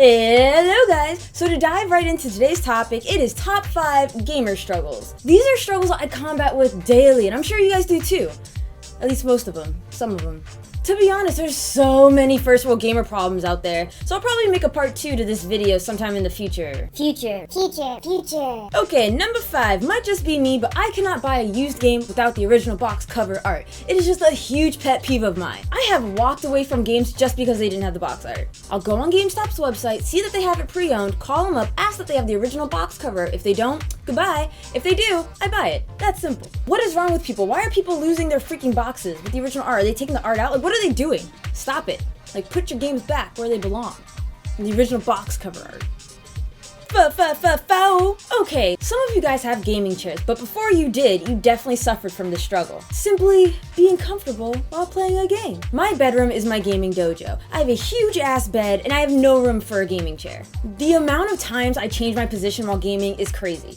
Hello guys! So to dive right into today's topic, it is top 5 gamer struggles. These are struggles I combat with daily, and I'm sure you guys do too. At least most of them. Some of them. To be honest, there's so many first world gamer problems out there, so I'll probably make a part 2 to this video sometime in the future. Future. Okay, number 5 might just be me, but I cannot buy a used game without the original box cover art. It is just a huge pet peeve of mine. I have walked away from games just because they didn't have the box art. I'll go on GameStop's website, see that they have it pre-owned, call them up, ask that they have the original box cover. If they don't, goodbye. If they do, I buy it. That's simple. What is wrong with people? Why are people losing their freaking boxes with the original art? Are they taking the art out? Like, what are they doing? Stop it. Like, put your games back where they belong. In the original box cover art. Okay, some of you guys have gaming chairs, but before you did, you definitely suffered from this struggle. Simply being comfortable while playing a game. My bedroom is my gaming dojo. I have a huge ass bed and I have no room for a gaming chair. The amount of times I change my position while gaming is crazy.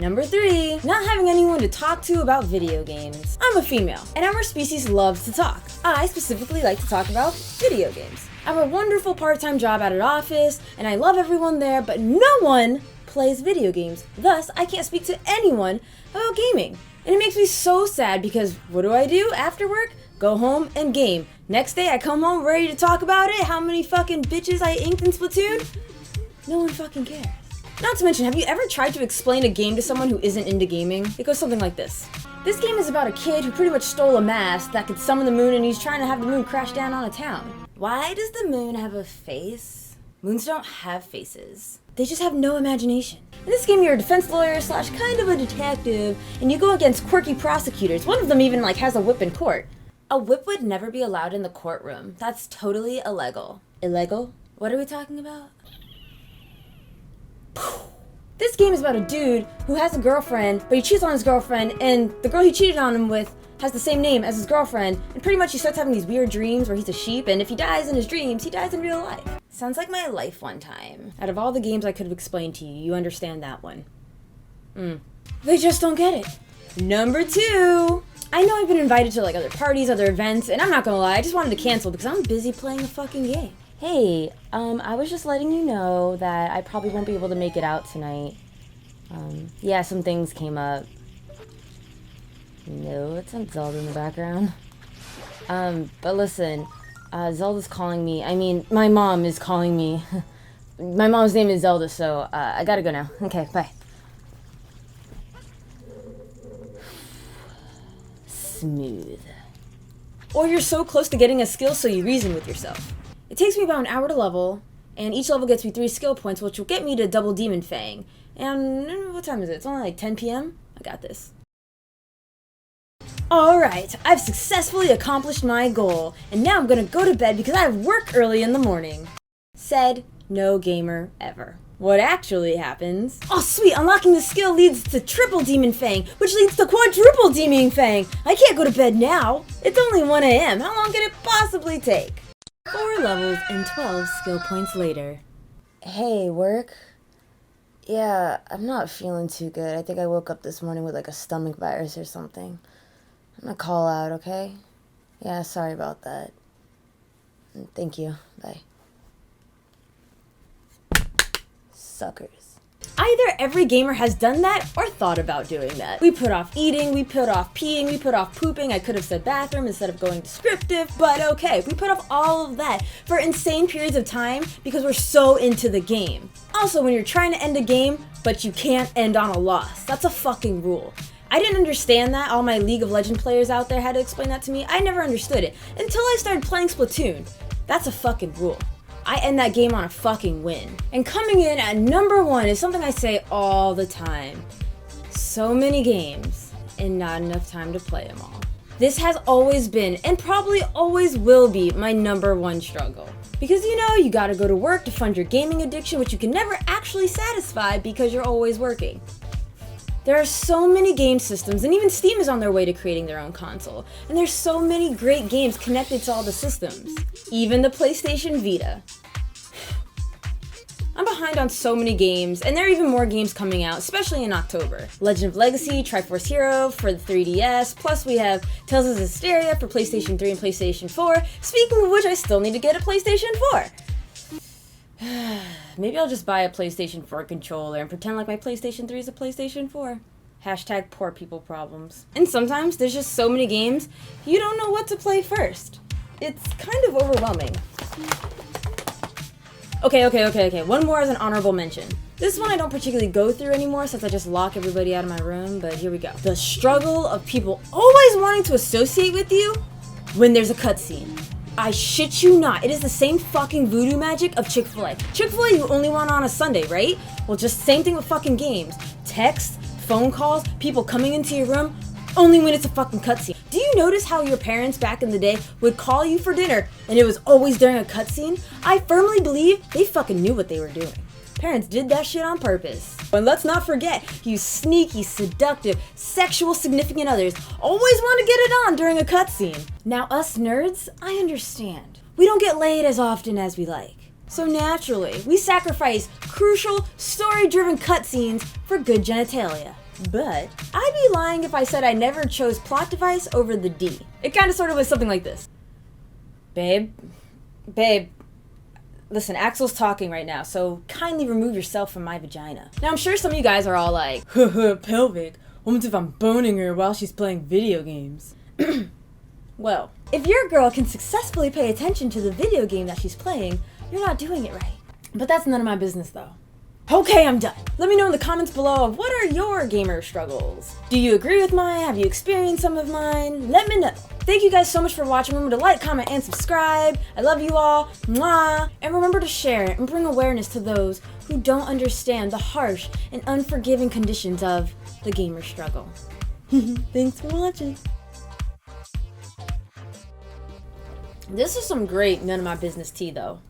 Number 3, not having anyone to talk to about video games. I'm a female, and our species loves to talk. I specifically like to talk about video games. I have a wonderful part-time job at an office, and I love everyone there, but no one plays video games. Thus, I can't speak to anyone about gaming. And it makes me so sad because what do I do after work? Go home and game. Next day, I come home ready to talk about it, how many fucking bitches I inked in Splatoon. No one fucking cares. Not to mention, have you ever tried to explain a game to someone who isn't into gaming? It goes something like this. This game is about a kid who pretty much stole a mask that could summon the moon, and he's trying to have the moon crash down on a town. Why does the moon have a face? Moons don't have faces. They just have no imagination. In this game, you're a defense lawyer / kind of a detective, and you go against quirky prosecutors. One of them even has a whip in court. A whip would never be allowed in the courtroom. That's totally illegal. Illegal? What are we talking about? This game is about a dude who has a girlfriend, but he cheats on his girlfriend, and the girl he cheated on him with has the same name as his girlfriend, and pretty much he starts having these weird dreams where he's a sheep, and if he dies in his dreams, he dies in real life. Sounds like my life one time. Out of all the games I could have explained to you, you understand that one. They just don't get it. Number 2. I know I've been invited to other parties, other events, and I'm not gonna lie, I just wanted to cancel because I'm busy playing a fucking game. Hey, I was just letting you know that I probably won't be able to make it out tonight. Yeah, some things came up. No, it's not Zelda in the background. But listen, Zelda's calling me. I mean, my mom is calling me. My mom's name is Zelda, so, I gotta go now. Okay, bye. Smooth. Or you're so close to getting a skill, so you reason with yourself. It takes me about an hour to level, and each level gets me 3 skill points, which will get me to double Demon Fang. And what time is it? It's only like 10 p.m.? I got this. Alright, I've successfully accomplished my goal, and now I'm gonna go to bed because I have work early in the morning. Said no gamer ever. What actually happens? Oh sweet, unlocking the skill leads to triple Demon Fang, which leads to quadruple Demon Fang. I can't go to bed now. It's only 1 a.m. How long can it possibly take? 4 levels and 12 skill points later. Hey, work? Yeah, I'm not feeling too good. I think I woke up this morning with a stomach virus or something. I'm gonna call out, okay? Yeah, sorry about that. Thank you. Bye. Suckers. Either every gamer has done that or thought about doing that. We put off eating, we put off peeing, we put off pooping. I could have said bathroom instead of going descriptive, but okay. We put off all of that for insane periods of time because we're so into the game. Also, when you're trying to end a game, but you can't end on a loss, that's a fucking rule. I didn't understand that. All my League of Legends players out there had to explain that to me. I never understood it until I started playing Splatoon. That's a fucking rule. I end that game on a fucking win. And coming in at number 1 is something I say all the time. So many games, and not enough time to play them all. This has always been, and probably always will be, my number 1 struggle. Because you gotta go to work to fund your gaming addiction, which you can never actually satisfy because you're always working. There are so many game systems, and even Steam is on their way to creating their own console. And there's so many great games connected to all the systems. Even the PlayStation Vita. I'm behind on so many games, and there are even more games coming out, especially in October. Legend of Legacy, Triforce Hero for the 3DS, plus we have Tales of Zestiria for PlayStation 3 and PlayStation 4. Speaking of which, I still need to get a PlayStation 4. Maybe I'll just buy a PlayStation 4 controller and pretend like my PlayStation 3 is a PlayStation 4. Hashtag poor people problems. And sometimes there's just so many games, you don't know what to play first. It's kind of overwhelming. Okay. One more as an honorable mention. This one I don't particularly go through anymore since I just lock everybody out of my room, but here we go. The struggle of people always wanting to associate with you when there's a cutscene. I shit you not, it is the same fucking voodoo magic of Chick-fil-A. Chick-fil-A you only want on a Sunday, right? Well, just same thing with fucking games. Text, phone calls, people coming into your room, only when it's a fucking cutscene. Do you notice how your parents back in the day would call you for dinner and it was always during a cutscene? I firmly believe they fucking knew what they were doing. Parents did that shit on purpose. And let's not forget, you sneaky, seductive, sexual significant others always want to get it on during a cutscene. Now us nerds, I understand. We don't get laid as often as we like. So naturally, we sacrifice crucial, story-driven cutscenes for good genitalia. But I'd be lying if I said I never chose plot device over the D. It kind of sort of was something like this. Babe, listen, Axel's talking right now, so kindly remove yourself from my vagina. Now I'm sure some of you guys are all like, pelvic, what if I'm boning her while she's playing video games? Well, if your girl can successfully pay attention to the video game that she's playing, you're not doing it right. But that's none of my business though. Okay, I'm done. Let me know in the comments below of what are your gamer struggles. Do you agree with mine? Have you experienced some of mine? Let me know. Thank you guys so much for watching. Remember to like, comment, and subscribe. I love you all. Mwah. And remember to share it and bring awareness to those who don't understand the harsh and unforgiving conditions of the gamer struggle. Thanks for watching. This is some great none of my business tea though.